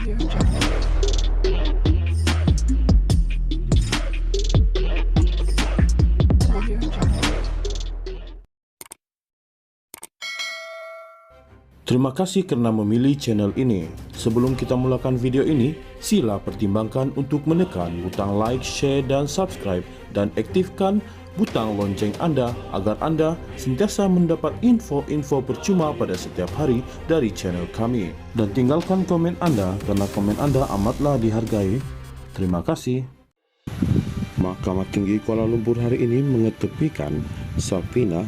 Terima kasih karena memilih channel ini. Sebelum kita mulakan video ini, sila pertimbangkan untuk menekan butang like, share, dan subscribe, dan aktifkan butang lonceng Anda agar Anda sentiasa mendapat info-info percuma pada setiap hari dari channel kami. Dan tinggalkan komen Anda karena komen Anda amatlah dihargai. Terima kasih. Mahkamah Tinggi Kuala Lumpur hari ini mengetepikan Safina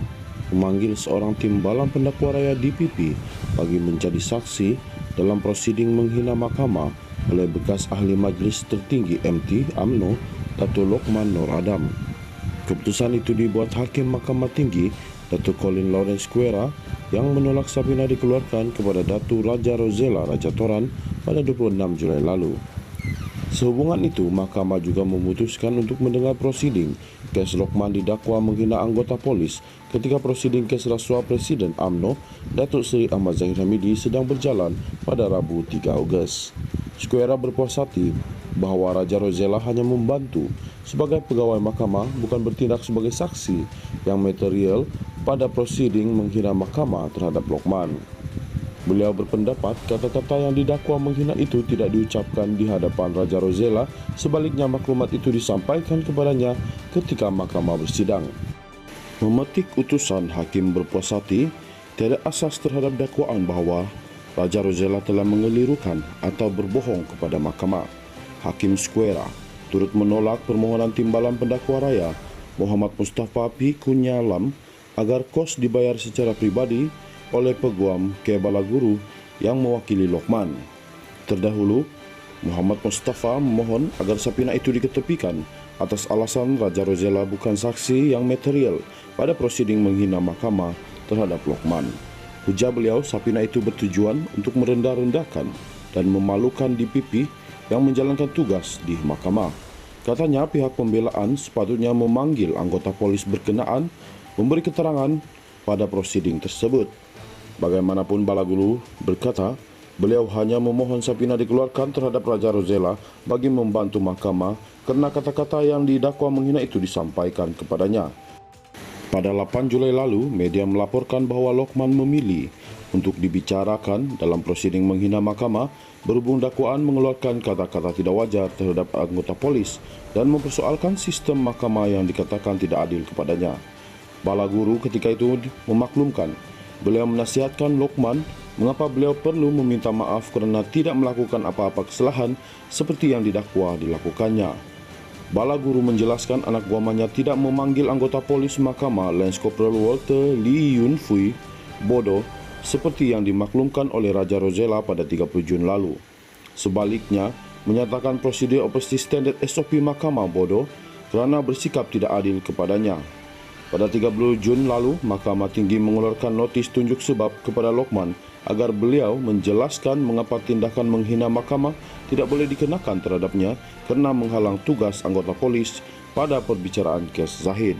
memanggil seorang timbalan pendakwa raya DPP bagi menjadi saksi dalam prosiding menghina mahkamah oleh bekas ahli Majlis Tertinggi MT UMNO Datuk Lokman Nur Adam. Keputusan itu dibuat Hakim Mahkamah Tinggi Datuk Colin Lawrence Kuera yang menolak Safina dikeluarkan kepada Datuk Raja Rosella Raja Toran pada 26 Julai lalu. Sehubungan itu, mahkamah juga memutuskan untuk mendengar prosiding kes Lokman didakwa menghina anggota polis ketika prosiding kes rasuah Presiden UMNO Datuk Seri Ahmad Zahid Hamidi sedang berjalan pada Rabu 3 Ogos. Skuera berpuas hati bahawa Raja Rosella hanya membantu sebagai pegawai mahkamah, bukan bertindak sebagai saksi yang material pada prosiding menghina mahkamah terhadap Lokman. Beliau berpendapat kata-kata yang didakwa menghina itu tidak diucapkan di hadapan Raja Rosella, sebaliknya maklumat itu disampaikan kepadanya ketika mahkamah bersidang. Memetik utusan, hakim berpuas hati tiada asas terhadap dakwaan bahawa Raja Rosella telah mengelirukan atau berbohong kepada mahkamah. Hakim Skuera turut menolak permohonan timbalan pendakwa raya Muhammad Mustafa P. Kunyalam agar kos dibayar secara pribadi oleh Peguam K. Balaguru yang mewakili Lokman. Terdahulu, Muhammad Mustafa memohon agar Safina itu diketepikan atas alasan Raja Rosella bukan saksi yang material pada prosiding menghina mahkamah terhadap Lokman. Ujar beliau, Safina itu bertujuan untuk merendah-rendahkan dan memalukan DPP yang menjalankan tugas di mahkamah. Katanya pihak pembelaan sepatutnya memanggil anggota polis berkenaan memberi keterangan pada prosiding tersebut. Bagaimanapun, Balaguru berkata beliau hanya memohon Safina dikeluarkan terhadap Raja Rosella bagi membantu mahkamah kerana kata-kata yang didakwa menghina itu disampaikan kepadanya. Pada 8 Julai lalu, media melaporkan bahawa Lokman memilih untuk dibicarakan dalam prosiding menghina mahkamah berhubung dakwaan mengeluarkan kata-kata tidak wajar terhadap anggota polis dan mempersoalkan sistem mahkamah yang dikatakan tidak adil kepadanya. Balaguru ketika itu memaklumkan beliau menasihatkan Lokman mengapa beliau perlu meminta maaf kerana tidak melakukan apa-apa kesalahan seperti yang didakwa dilakukannya. Balaguru menjelaskan anak guamanya tidak memanggil anggota polis mahkamah Lance Corporal Walter Lee Yun Fui bodoh seperti yang dimaklumkan oleh Raja Rosella pada 30 Jun lalu. Sebaliknya, menyatakan prosedur operasi standard SOP mahkamah bodoh kerana bersikap tidak adil kepadanya. Pada 30 Jun lalu, Mahkamah Tinggi mengeluarkan notis tunjuk sebab kepada Lokman agar beliau menjelaskan mengapa tindakan menghina mahkamah tidak boleh dikenakan terhadapnya kerana menghalang tugas anggota polis pada perbicaraan kes Zahid.